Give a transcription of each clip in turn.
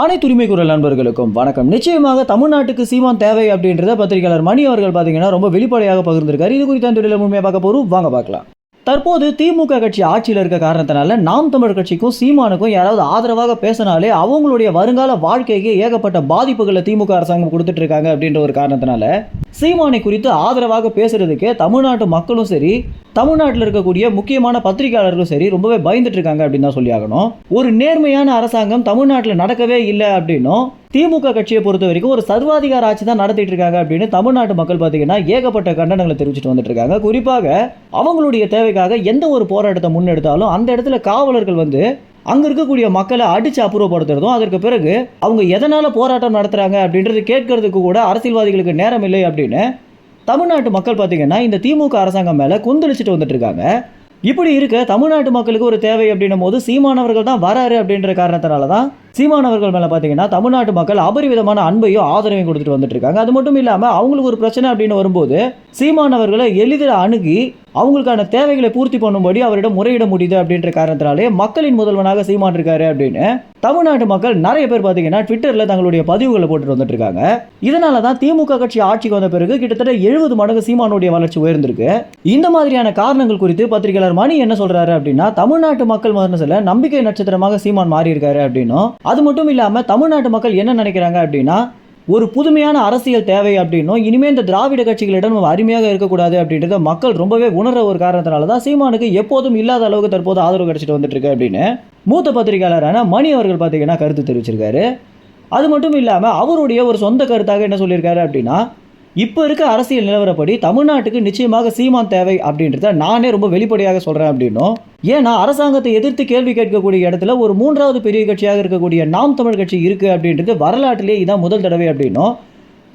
அனைத்து உரிமை குரல் நண்பர்களுக்கும் வணக்கம். நிச்சயமாக தமிழ்நாட்டுக்கு சீமான் தேவை அப்படின்றத பத்திரிகையாளர் மணி அவர்கள் பார்த்தீங்கன்னா ரொம்ப வெளிப்படையாக பகிர்ந்திருக்காரு. இது குறித்த அந்த முழுமையாக பார்க்க போறோம், வாங்க பார்க்கலாம். தற்போது திமுக கட்சி ஆட்சியில் இருக்க காரணத்தினால நாம் தமிழர் கட்சிக்கும் சீமானுக்கும் யாராவது ஆதரவாக பேசினாலே அவங்களுடைய வருங்கால வாழ்க்கைக்கு ஏகப்பட்ட பாதிப்புகளை திமுக அரசாங்கம் கொடுத்துட்டு இருக்காங்க அப்படின்ற ஒரு காரணத்தினால சீமானை குறித்து ஆதரவாக பேசுறதுக்கே தமிழ்நாட்டு மக்களும் சரி, தமிழ்நாட்டில் இருக்கக்கூடிய முக்கியமான பத்திரிகையாளர்களும் சரி ரொம்பவே பயந்துட்டு இருக்காங்க அப்படின்னு தான் சொல்லி ஆகணும். ஒரு நேர்மையான அரசாங்கம் தமிழ்நாட்டில் நடக்கவே இல்லை அப்படின்னும், திமுக கட்சியை பொறுத்த வரைக்கும் ஒரு சர்வாதிகார ஆட்சி தான் நடத்திட்டு இருக்காங்க அப்படின்னு தமிழ்நாட்டு மக்கள் பார்த்தீங்கன்னா ஏகப்பட்ட கண்டனங்களை தெரிவிச்சுட்டு வந்துட்டு இருக்காங்க. குறிப்பாக அவங்களுடைய தேவைக்காக எந்த ஒரு போராட்டத்தை முன்னெடுத்தாலும் அந்த இடத்துல காவலர்கள் வந்து அங்க இருக்கக்கூடிய மக்களை அடிச்சு அப்புறப்படுத்துறதும், அதற்கு பிறகு அவங்க எதனால போராட்டம் நடத்துறாங்க அப்படின்றது கேட்கறதுக்கு கூட அரசியல்வாதிகளுக்கு நேரம் இல்லை அப்படின்னு தமிழ்நாட்டு மக்கள் பார்த்தீங்கன்னா இந்த திமுக அரசாங்கம் மேல கொந்தளிச்சுட்டு வந்துட்டு இருக்காங்க. இப்படி இருக்க தமிழ்நாட்டு மக்களுக்கு ஒரு தேவை அப்படின்னும் போது சீமானவர்கள் தான் வராரு அப்படின்ற காரணத்தினால தான் சீமானவர்கள் மேலே பார்த்தீங்கன்னா தமிழ்நாட்டு மக்கள் அபரிவிதமான அன்பையும் ஆதரவையும் கொடுத்துட்டு வந்துட்டு இருக்காங்க. அது மட்டும் இல்லாமல் அவங்களுக்கு ஒரு பிரச்சனை அப்படின்னு வரும்போது சீமானவர்களை எளிதில் அணுகி அவங்களுக்கான தேவைகளை பூர்த்தி பண்ணும்படி அவரிடம் முறையிட முடியுது அப்படின்ற காரணத்தினாலே மக்களின் முதல்வனாக சீமான் இருக்காரு அப்படின்னு தமிழ்நாட்டு மக்கள் நிறைய பேர் பார்த்தீங்கன்னா ட்விட்டரில் தங்களுடைய பதிவுகளை போட்டுட்டு வந்துட்டு இருக்காங்க. இதனால தான் திமுக கட்சி ஆட்சிக்கு வந்த பிறகு கிட்டத்தட்ட 70 மடங்கு சீமானுடைய வளர்ச்சி உயர்ந்திருக்கு. இந்த மாதிரியான காரணங்கள் குறித்து பத்திரிகையாளர் மணி என்ன சொல்றாரு அப்படின்னா, தமிழ்நாட்டு மக்கள் மனசுல நம்பிக்கை நட்சத்திரமாக சீமான் மாறி இருக்காரு அப்படின்னும், அது மட்டும் இல்லாம தமிழ்நாட்டு மக்கள் என்ன நினைக்கிறாங்க அப்படின்னா, ஒரு புதுமையான அரசியல் தேவை அப்படின்னும், இனிமே இந்த திராவிட கட்சிகளிடம் அருமையாக இருக்கக்கூடாது அப்படின்றத மக்கள் ரொம்பவே உணர்ற ஒரு காரணத்தினால தான் சீமானுக்கு எப்போதும் இல்லாத அளவுக்கு தற்போது ஆதரவு கிடைச்சிட்டு வந்துட்டு இருக்கு அப்படின்னு மூத்த பத்திரிகையாளரான மணி அவர்கள் பார்த்தீங்கன்னா கருத்து தெரிவிச்சிருக்காரு. அது மட்டும் இல்லாமல் அவருடைய ஒரு சொந்த கருத்தாக என்ன சொல்லியிருக்காரு அப்படின்னா, இப்போ இருக்க அரசியல் நிலவரப்படி தமிழ்நாட்டுக்கு நிச்சயமாக சீமான் தேவை அப்படின்றத நானே ரொம்ப வெளிப்படையாக சொல்கிறேன் அப்படின்னும், ஏன்னா அரசாங்கத்தை எதிர்த்து கேள்வி கேட்கக்கூடிய இடத்துல ஒரு 3வது பெரிய கட்சியாக இருக்கக்கூடிய நாம் தமிழ் கட்சி இருக்குது அப்படின்றது வரலாற்றிலே இதான் முதல் தடவை அப்படின்னும்,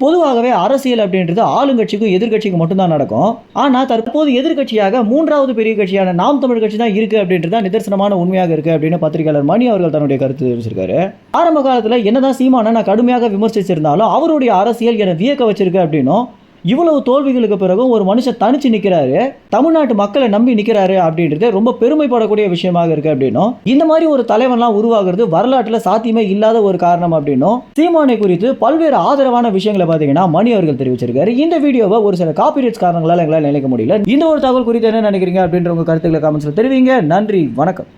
பொதுவாகவே அரசியல் அப்படின்றது ஆளுங்கட்சிக்கும் எதிர்கட்சிக்கும் மட்டும்தான் நடக்கும். ஆனால் தற்போது எதிர்கட்சியாக 3வது பெரிய கட்சியான நாம் தமிழ் கட்சி தான் இருக்குது அப்படின்றத நிதர்சனமான உண்மையாக இருக்குது அப்படின்னு பத்திரிகையாளர் மணி அவர்கள் தன்னுடைய கருத்து தெரிவிச்சிருக்காரு. ஆரம்ப காலத்தில் என்னதான் சீமானை நான் கடுமையாக விமர்சிச்சிருந்தாலும் அவருடைய அரசியல் என்னை வியக்க வச்சிருக்கு அப்படின்னும், இவ்வளவு தோல்விகளுக்கு பிறகும் ஒரு மனுஷன் தனிச்சு நிற்கிறாரு, தமிழ்நாட்டு மக்களை நம்பி நிற்கிறாரு அப்படின்றது ரொம்ப பெருமைப்படக்கூடிய விஷயமாக இருக்கு அப்படின்னும், இந்த மாதிரி ஒரு தலைவன்லாம் உருவாகிறது வரலாற்றில் சாத்தியமே இல்லாத ஒரு காரணம் அப்படின்னும் சீமானை குறித்து பல்வேறு ஆதரவான விஷயங்களை பார்த்தீங்கன்னா மணி அவர்கள் தெரிவிச்சிருக்காரு. இந்த வீடியோவை ஒரு சில காப்பிரைட்ஸ் காரணங்களால் எங்களால் நினைக்க முடியல. இந்த ஒரு தகவல் குறித்து என்ன நினைக்கிறீங்க அப்படின்ற உங்க கருத்துக்களை கமெண்ட்ஸ்ல தெரிவிங்க. நன்றி, வணக்கம்.